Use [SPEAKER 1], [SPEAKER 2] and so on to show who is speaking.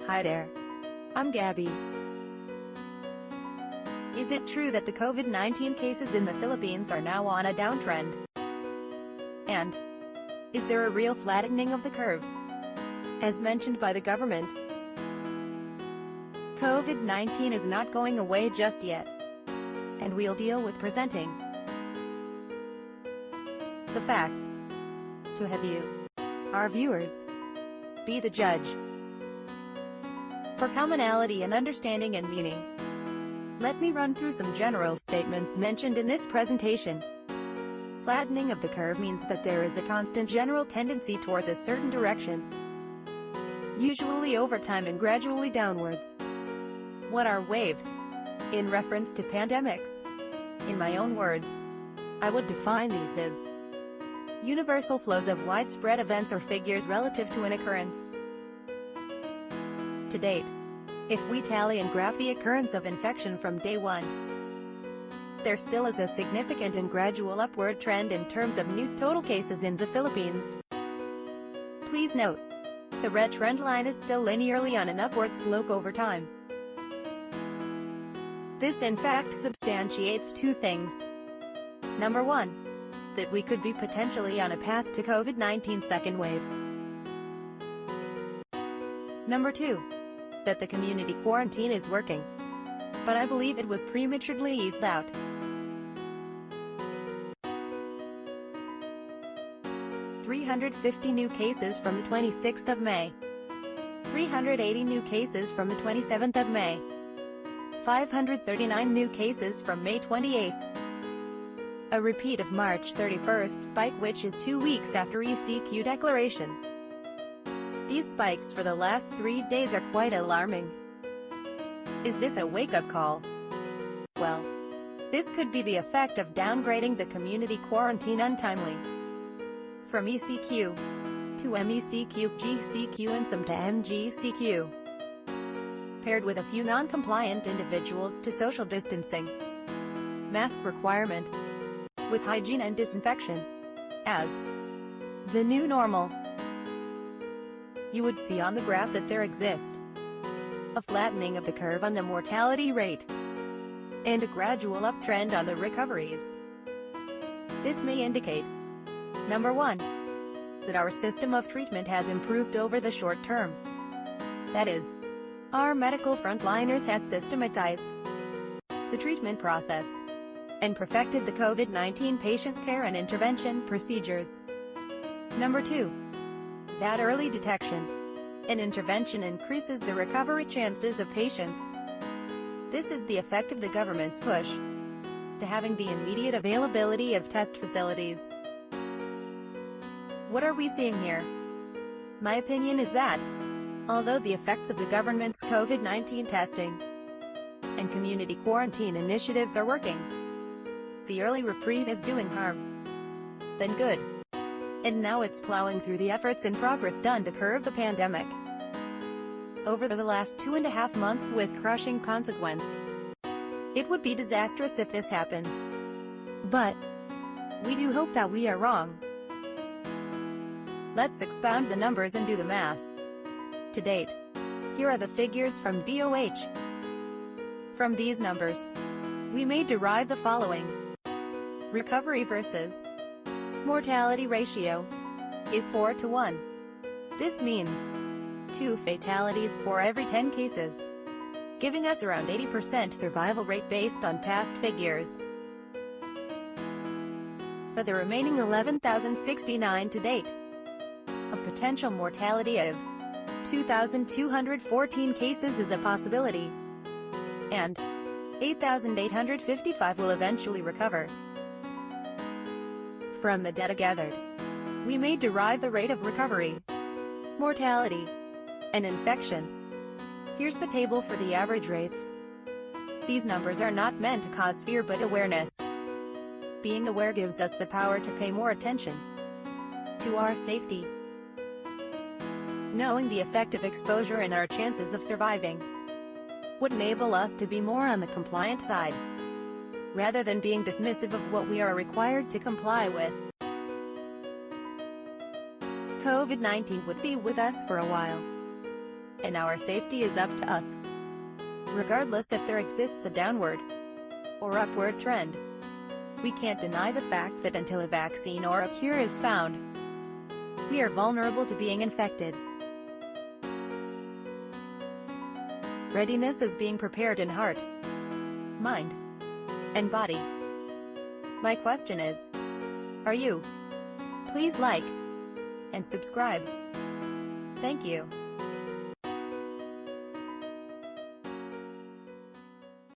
[SPEAKER 1] Hi there. I'm Gabby. Is it true that the COVID-19 cases in the Philippines are now on a downtrend? And is there a real flattening of the curve, as mentioned by the government? COVID-19 is not going away just yet, and we'll deal with presenting the facts to have you, our viewers, be the judge. For commonality and understanding and meaning, let me run through some general statements mentioned in this presentation. Flattening of the curve means that there is a constant general tendency towards a certain direction, usually over time and gradually downwards. What are waves? In reference to pandemics. In my own words, I would define these as universal flows of widespread events or figures relative to an occurrence. To date, if we tally and graph the occurrence of infection from day 1, there still is a significant and gradual upward trend in terms of new total cases in the Philippines. Please note, the red trend line is still linearly on an upward slope over time. This in fact substantiates two things. Number one, that we could be potentially on a path to COVID-19 second wave. Number two, that the community quarantine is working, but I believe it was prematurely eased out. $350 new cases from the 26th of May. 380 new cases from the 27th of May. 539 new cases from May 28th. A repeat of March 31st spike, which is 2 weeks after MECQ declaration. These spikes for the last 3 days are quite alarming. Is this a wake-up call? Well, this could be the effect of downgrading the community quarantine untimely from MECQ to MECQ, GCQ and some to MGCQ, paired with a few non-compliant individuals to social distancing, mask requirement, with hygiene and disinfection as the new normal. You would see on the graph that there exists a flattening of the curve on the mortality rate and a gradual uptrend on the recoveries. This may indicate, number one, that our system of treatment has improved over the short term. That is, our medical frontliners has systematized the treatment process and perfected the COVID-19 patient care and intervention procedures. Number two, that early detection and intervention increases the recovery chances of patients. This is the effect of the government's push to having the immediate availability of test facilities. What are we seeing here? My opinion is that, although the effects of the government's COVID-19 testing and community quarantine initiatives are working, the early reprieve is doing harm than good. And now it's plowing through the efforts and progress done to curb the pandemic over the last 2.5 months with crushing consequence. It would be disastrous if this happens, but we do hope that we are wrong. Let's expound the numbers and do the math. To date, here are the figures from DOH. From these numbers, we may derive the following. Recovery versus mortality ratio is 4:1. This means 2 fatalities for every 10 cases, giving us around 80% survival rate based on past figures. For the remaining 11,069 to date, a potential mortality of 2,214 cases is a possibility, and 8,855 will eventually recover. From the data gathered, we may derive the rate of recovery, mortality, and infection. Here's the table for the average rates. These numbers are not meant to cause fear but awareness. Being aware gives us the power to pay more attention to our safety. Knowing the effect of exposure and our chances of surviving would enable us to be more on the compliant side, rather than being dismissive of what we are required to comply with. COVID-19 would be with us for a while, and our safety is up to us. Regardless if there exists a downward or upward trend, we can't deny the fact that until a vaccine or a cure is found, we are vulnerable to being infected. Readiness is being prepared in heart, mind, and body. My question is, are you? Please like and subscribe. Thank you.